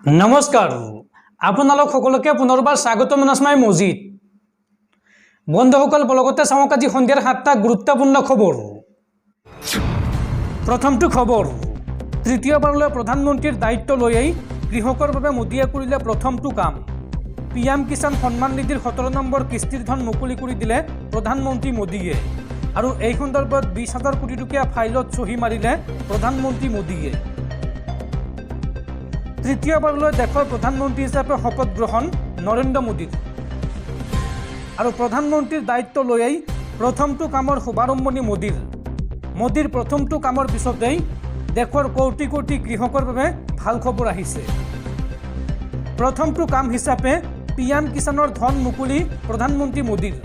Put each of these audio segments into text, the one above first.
নমস্কাৰ আপোনালোক সকলোকে পুনৰবাৰ স্বাগতম জনাইছোঁ মজিদ বন্ধুসকল বলগতে চাওক আজি সন্ধিয়াৰ 7টা গুৰুত্বপূৰ্ণ খবৰ। প্ৰথমটো খবৰ, তৃতীয়বাৰলৈ প্ৰধানমন্ত্ৰীৰ দায়িত্ব লৈয়েই কৃষকৰ বাবে মোদীয়ে কৰিলে প্ৰথমটো কাম। পিএম কিষাণ সন্মান নিধিৰ 17 নম্বৰ কিস্তিৰ ধন মুকলি কৰি দিলে প্ৰধানমন্ত্ৰী মোদীয়ে আৰু এই সন্দৰ্ভত 20,000 কোটি টকীয়া ফাইলত চহী মাৰিলে প্ৰধানমন্ত্ৰী মোদীয়ে। তৃতীয়বাৰলৈ দেশৰ প্ৰধানমন্ত্ৰী হিচাপে শপত গ্ৰহণ নৰেন্দ্ৰ মোদীৰ আৰু প্ৰধানমন্ত্ৰীৰ দায়িত্ব লৈয়েই প্ৰথমটো কামৰ শুভাৰম্ভণি মোদীৰ প্ৰথমটো কামৰ পিছতেই দেশৰ কোটি কোটি কৃষকৰ বাবে ভাল খবৰ আহিছে। প্ৰথমটো কাম হিচাপে পিএম কিষাণৰ ধন মুকলি প্ৰধানমন্ত্ৰী মোদীৰ।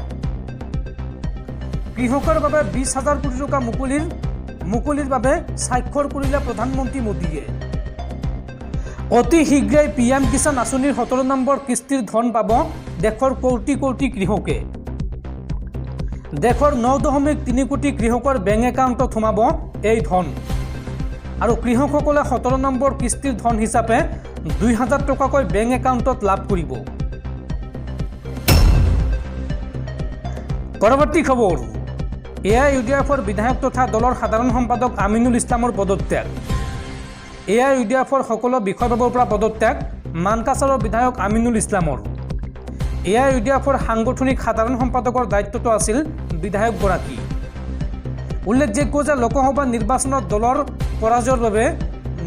কৃষকৰ বাবে 20,000 কোটি টকা মুকলিৰ বাবে স্বাক্ষৰ কৰিলে প্ৰধানমন্ত্ৰী মোদীয়ে। অতি শীঘ্ৰেই পিএম কিষাণ আঁচনিৰ 17 নম্বৰ কিস্তিৰ ধন পাব দেশৰ কোটি কোটি কৃষকে। দেশৰ 9.3 কোটি কৃষকৰ বেংক একাউণ্টত সোমাব এই ধন আৰু কৃষকসকলে 17 নম্বৰ কিস্তিৰ ধন হিচাপে 2,000 টকাকৈ বেংক একাউণ্টত লাভ কৰিব। পৰৱৰ্তী খবৰ, AIUDFৰ বিধায়ক তথা দলৰ সাধাৰণ সম্পাদক আমিনুল ইছলামৰ পদত্যাগ। AIUDFৰ সকলো বিষয়ববীৰ পৰা পদত্যাগ মানকাছাৰৰ বিধায়ক আমিনুল ইছলামৰ। AIUDFৰ সাংগঠনিক সাধাৰণ সম্পাদকৰ দায়িত্বটো আছিল বিধায়কগৰাকী। উল্লেখযোগ্য যে লোকসভা নিৰ্বাচনত দলৰ পৰাজয়ৰ বাবে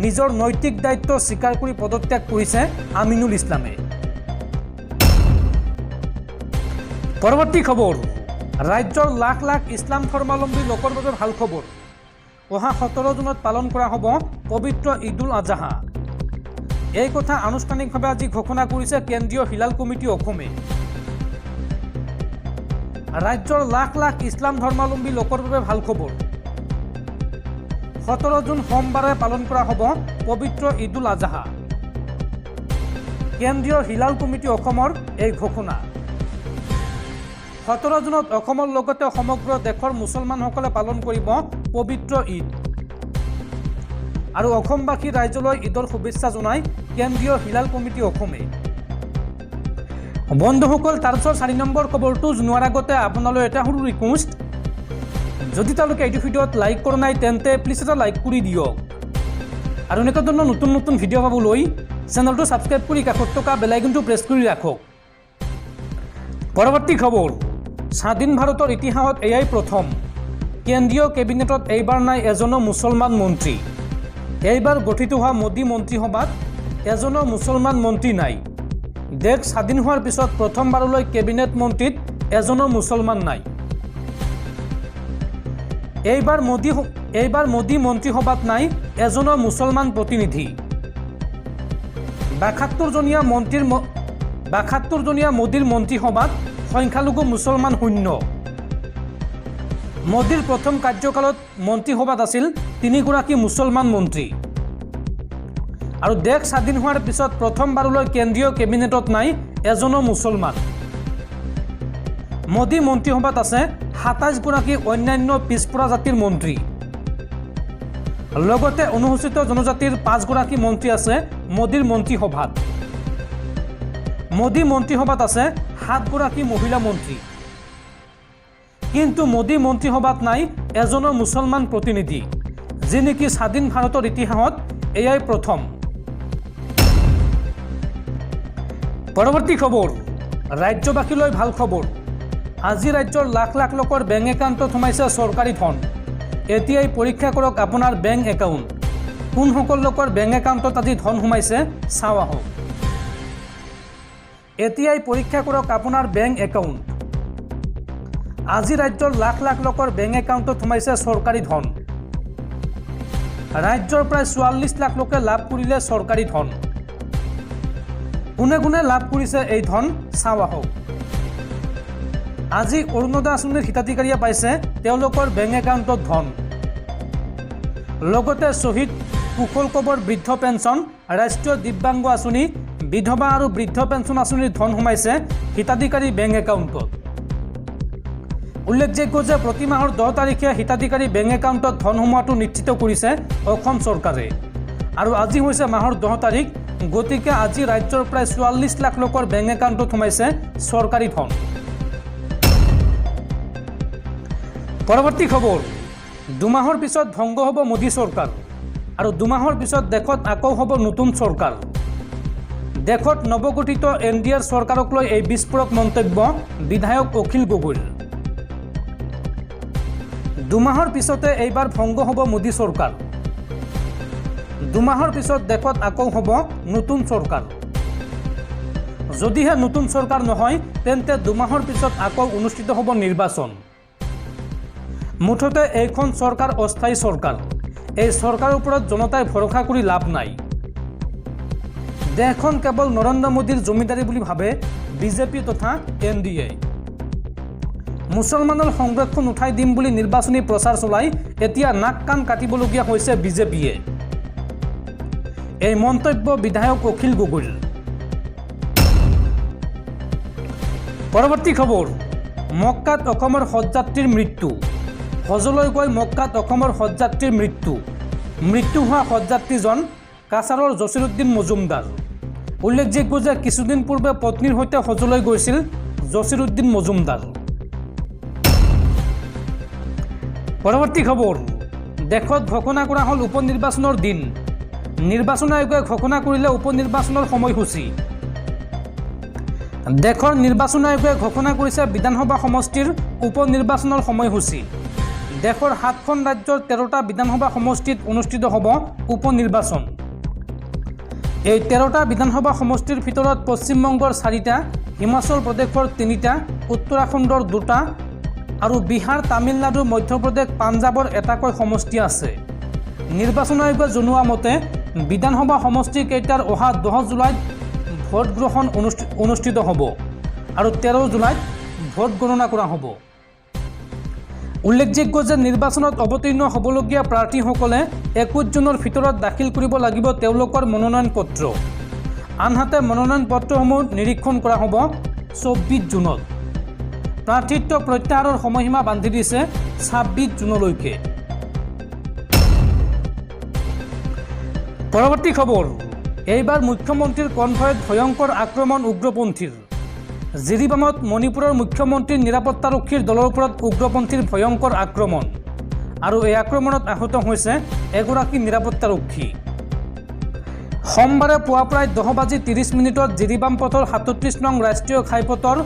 নিজৰ নৈতিক দায়িত্ব স্বীকাৰ কৰি পদত্যাগ কৰিছে আমিনুল ইছলামে। পৰৱৰ্তী খবৰ, ৰাজ্যৰ লাখ লাখ ইছলাম ধৰ্মাৱলম্বী লোকৰ বাবে ভাল খবৰ। অহা 17 জুনত পালন কৰা হ'ব পবিত্ৰ ঈদ উল আজহা। এই কথা আনুষ্ঠানিকভাৱে আজি ঘোষণা কৰিছে কেন্দ্ৰীয় হিলাল কমিটি অসমে। ৰাজ্যৰ লাখ লাখ ইছলাম ধৰ্মাৱলম্বী লোকৰ বাবে ভাল খবৰ। 17 জুন সোমবাৰে পালন কৰা হ'ব পবিত্ৰ ঈদ উল আজহা। কেন্দ্ৰীয় হিলাল কমিটি অসমৰ এই ঘোষণা। 17 জুনত অসমৰ লগতে সমগ্ৰ দেশৰ মুছলমানসকলে পালন কৰিব পবিত্ৰ ঈদ আৰু অসমবাসী ৰাইজলৈ ঈদৰ শুভেচ্ছা জনাই কেন্দ্ৰীয় হিলাল কমিটি অসমে। বন্ধুসকল, তাৰপিছত 4 নম্বৰ খবৰটো জনোৱাৰ আগতে আপোনালৈ এটা সৰু ৰিকুৱেষ্ট, যদি তেওঁলোকে এইটো ভিডিঅ'ত লাইক কৰা নাই তেন্তে প্লিজ এটা লাইক কৰি দিয়ক আৰু এনেকুৱা ধৰণৰ নতুন নতুন ভিডিঅ' পাবলৈ চেনেলটো ছাবস্ক্ৰাইব কৰি কাষত থকা বেল আইকনটো প্ৰেছ কৰি ৰাখক। পৰৱৰ্তী খবৰ, স্বাধীন ভাৰতৰ ইতিহাসত এয়াই প্ৰথম কেন্দ্ৰীয় কেবিনেটত এইবাৰ নাই এজনো মুছলমান মন্ত্ৰী। এইবাৰ গঠিত হোৱা মোদী মন্ত্ৰীসভাত এজনো মুছলমান মন্ত্ৰী নাই। দেশ স্বাধীন হোৱাৰ পিছত প্ৰথমবাৰলৈ কেবিনেট মন্ত্ৰীত এজনো মুছলমান নাই। এইবাৰ মোদী মন্ত্ৰীসভাত নাই এজনো মুছলমান প্ৰতিনিধি। 72 জনীয়া মোদীৰ মন্ত্ৰীসভাত সংখ্যালঘু মুছলমান শূন্য। মোদীৰ প্ৰথম কাৰ্যকালত মন্ত্ৰীসভাত আছিল 3 গৰাকী মুছলমান মন্ত্ৰী আৰু দেশ স্বাধীন হোৱাৰ পিছত প্ৰথমবাৰলৈ কেন্দ্ৰীয় কেবিনেটত নাই এজনো মুছলমান। মোদী মন্ত্ৰীসভাত আছে 27 গৰাকী অন্যান্য পিছপৰা জাতিৰ মন্ত্ৰী। লগতে অনুসূচিত জনজাতিৰ 5 গৰাকী মন্ত্ৰী আছে মোদীৰ মন্ত্ৰীসভাত। মোদী মন্ত্ৰীসভাত আছে 7 গৰাকী মহিলা মন্ত্ৰী। কিন্তু মোদী মন্ত্ৰীসভাত নাই এজনো মুছলমান প্ৰতিনিধি, যি নেকি স্বাধীন ভাৰতৰ ইতিহাসত এয়াই প্ৰথম। পৰৱৰ্তী খবৰ, ৰাজ্যবাসীলৈ ভাল খবৰ। আজি ৰাজ্যৰ লাখ লাখ লোকৰ বেংক একাউণ্টত সোমাইছে চৰকাৰী ধন। এতিয়াই পৰীক্ষা কৰক আপোনাৰ বেংক একাউণ্ট। কোনসকল লোকৰ বেংক একাউণ্টত আজি ধন সোমাইছে চাওঁ আহক। এতিয়াই পৰীক্ষা কৰক আপোনাৰ বেংক একাউণ্ট। আজি ৰাজ্যৰ লাখ লাখ লোকৰ বেংক একাউণ্টত সোমাইছে চৰকাৰী ধন। ৰাজ্যৰ প্ৰায় 44 লাখ লোকে লাভ কৰিলে চৰকাৰী ধন। কোনে কোনে লাভ কৰিছে এই ধন চাওঁ আহক। আজি অৰুণোদয় আঁচনিৰ হিতাধিকাৰীয়ে পাইছে তেওঁলোকৰ বেংক একাউণ্টত ধন। লগতে শ্বহীদ কুশল কোঁৱৰ বৃদ্ধ পেঞ্চন, ৰাষ্ট্ৰীয় দিব্যাংগ আঁচনি, বিধৱা আৰু বৃদ্ধ পেঞ্চন আঁচনিৰ ধন সোমাইছে হিতাধিকাৰী বেংক একাউণ্টত। উল্লেখযোগ্য যে প্ৰতি মাহৰ 10 তাৰিখে হিতাধিকাৰী বেংক একাউণ্টত ধন সোমোৱাটো নিশ্চিত কৰিছে অসম চৰকাৰে আৰু আজি হৈছে মাহৰ 10 তাৰিখ। গতিকে আজি ৰাজ্যৰ প্ৰায় ৪৪ লাখ লোকৰ বেংক একাউণ্টত সোমাইছে চৰকাৰী ধন। পৰৱৰ্তী খবৰ, দুমাহৰ পিছত ভংগ হ'ব মোদী চৰকাৰ আৰু দুমাহৰ পিছত দেশত আকৌ হ'ব নতুন চৰকাৰ। দেশত নৱগঠিত NDAৰ চৰকাৰক লৈ এই বিস্ফোৰক মন্তব্য বিধায়ক অখিল গগৈৰ। দুমাহৰ পিছতে এইবাৰ ভংগ হ'ব মোদী চৰকাৰ। দুমাহৰ পিছত দেশত আকৌ হ'ব নতুন চৰকাৰ। যদিহে নতুন চৰকাৰ নহয় তেন্তে দুমাহৰ পিছত আকৌ অনুষ্ঠিত হ'ব নিৰ্বাচন। মুঠতে এইখন চৰকাৰ অস্থায়ী চৰকাৰ। এই চৰকাৰৰ ওপৰত জনতাই ভৰসা কৰি লাভ নাই। দেশখন কেৱল নৰেন্দ্ৰ মোদীৰ জমিদাৰী বুলি ভাবে বিজেপি তথা NDA। মুছলমানৰ সংৰক্ষণ উঠাই দিম বুলি নিৰ্বাচনী প্ৰচাৰ চলাই এতিয়া নাক কাণ কাটিবলগীয়া হৈছে বিজেপিয়ে। এই মন্তব্য বিধায়ক অখিল গগৈৰ। পৰৱৰ্তী খবৰ, মক্কাত অসমৰ হজযাত্ৰীৰ মৃত্যু। হজলৈ গৈ মক্কাত অসমৰ হজযাত্ৰীৰ মৃত্যু। মৃত্যু হোৱা হজযাত্ৰীজন কাছাৰৰ জছিৰুদ্দিন মজুমদাৰ। উল্লেখযোগ্য যে কিছুদিন পূৰ্বে পত্নীৰ সৈতে হজলৈ গৈছিল জছিৰুদ্দিন মজুমদাৰ। পৰৱৰ্তী খবৰ, দেশত ঘোষণা কৰা হ'ল উপ নিৰ্বাচনৰ দিন। নিৰ্বাচন আয়োগে ঘোষণা কৰিলে উপ নিৰ্বাচনৰ সময়সূচী। দেশৰ নিৰ্বাচন আয়োগে ঘোষণা কৰিছে বিধানসভা সমষ্টিৰ উপ নিৰ্বাচনৰ সময়সূচী। দেশৰ 7খন ৰাজ্যৰ 13টা বিধানসভা সমষ্টিত অনুষ্ঠিত হ'ব উপ নিৰ্বাচন। এই 13টা বিধানসভা সমষ্টিৰ ভিতৰত পশ্চিমবংগৰ 4টা, হিমাচল প্ৰদেশৰ 3টা, উত্তৰাখণ্ডৰ 2টা আৰু বিহাৰ, তামিলনাডু, মধ্যপ্ৰদেশ, পাঞ্জাৱৰ এটাকৈ সমষ্টি আছে। নিৰ্বাচন আয়োগে জনোৱা মতে বিধানসভা সমষ্টিকেইটাৰ অহা 10 জুলাইত ভোট গ্ৰহণ অনুষ্ঠিত হ'ব আৰু 13 জুলাইত ভোট গণনা কৰা হ'ব। উল্লেখযোগ্য যে নিৰ্বাচনত অৱতীৰ্ণ হ'বলগীয়া প্ৰাৰ্থীসকলে 21 জুনৰ ভিতৰত দাখিল কৰিব লাগিব তেওঁলোকৰ মনোনয়ন পত্ৰ। আনহাতে মনোনয়ন পত্ৰসমূহ নিৰীক্ষণ কৰা হ'ব 24 জুনত। প্ৰাৰ্থিত্ব প্ৰত্যাহাৰৰ সময়সীমা বান্ধি দিছে 26 জুনলৈকে। পৰৱৰ্তী খবৰ, এইবাৰ মুখ্যমন্ত্ৰীৰ কনভয়ত ভয়ংকৰ আক্ৰমণ উগ্ৰপন্থীৰ। জিৰিবামত মণিপুৰৰ মুখ্যমন্ত্ৰীৰ নিৰাপত্তাৰক্ষীৰ দলৰ ওপৰত উগ্ৰপন্থীৰ ভয়ংকৰ আক্ৰমণ আৰু এই আক্ৰমণত আহত হৈছে এগৰাকী নিৰাপত্তাৰক্ষী। সোমবাৰে পুৱা প্ৰায় 10:30 জিৰিবাম পথৰ 37 নং ৰাষ্ট্ৰীয় ঘাইপথৰ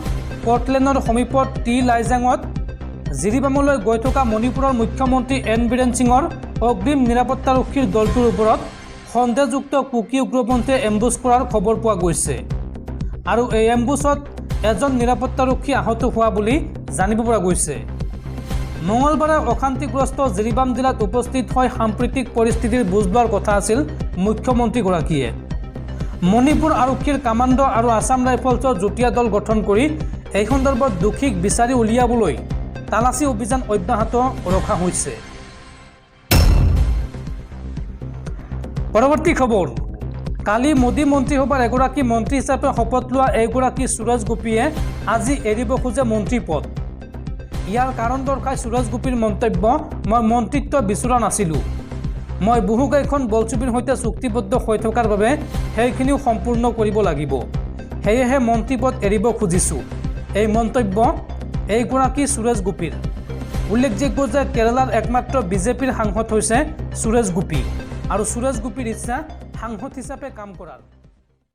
পৰ্টলেনৰ সমীপত লাইজাঙত জিৰিবামলৈ গৈ থকা মণিপুৰৰ মুখ্যমন্ত্ৰী এন বীৰেন সিঙৰ অগ্ৰিম নিৰাপত্তাৰক্ষীৰ দলটোৰ ওপৰত সন্দেহযুক্ত কুকি উগ্ৰপন্থীয়ে এম্বুছ কৰাৰ খবৰ পোৱা গৈছে আৰু এই এম্বুছত এজন নিৰাপত্তাৰক্ষী আহত হোৱা বুলি জানিব পৰা গৈছে। মঙলবাৰে অশান্তিগ্ৰস্ত জিৰিবাম জিলাত উপস্থিত হৈ সাম্প্ৰতিক পৰিস্থিতিৰ বুজ লোৱাৰ কথা আছিল মুখ্যমন্ত্ৰীগৰাকীয়ে। মণিপুৰ আৰক্ষীৰ কামাণ্ডো আৰু আছাম ৰাইফলছৰ যুটীয়া দল গঠন কৰি এই সন্দৰ্ভত দোষীক বিচাৰি উলিয়াবলৈ তালাচী অভিযান অব্যাহত ৰখা হৈছে। পৰৱৰ্তী খবৰ, কালি মোদী মন্ত্ৰীসভাৰ এগৰাকী মন্ত্ৰী হিচাপে শপত লোৱা এগৰাকী সুৰেশ গোপীয়ে আজি এৰিব খোজে মন্ত্ৰী পদ। ইয়াৰ কাৰণ দৰ্শাই সুৰেশ গোপীৰ মন্তব্য, মই মন্ত্ৰিত্ব বিচৰা নাছিলোঁ। মই বহুকেইখন বলছবিৰ সৈতে চুক্তিবদ্ধ হৈ থকাৰ বাবে সেইখিনিও সম্পূৰ্ণ কৰিব লাগিব। সেয়েহে মন্ত্ৰী পদ এৰিব খুজিছোঁ। এই মন্তব্য এইগৰাকী সুৰেশ গোপীৰ। উল্লেখযোগ্য যে কেৰালাৰ একমাত্ৰ বিজেপিৰ সাংসদ হৈছে সুৰেশ গোপী আৰু সুৰেশ গোপীৰ ইচ্ছা সাংসদ হিচাপে কাম কৰাৰ।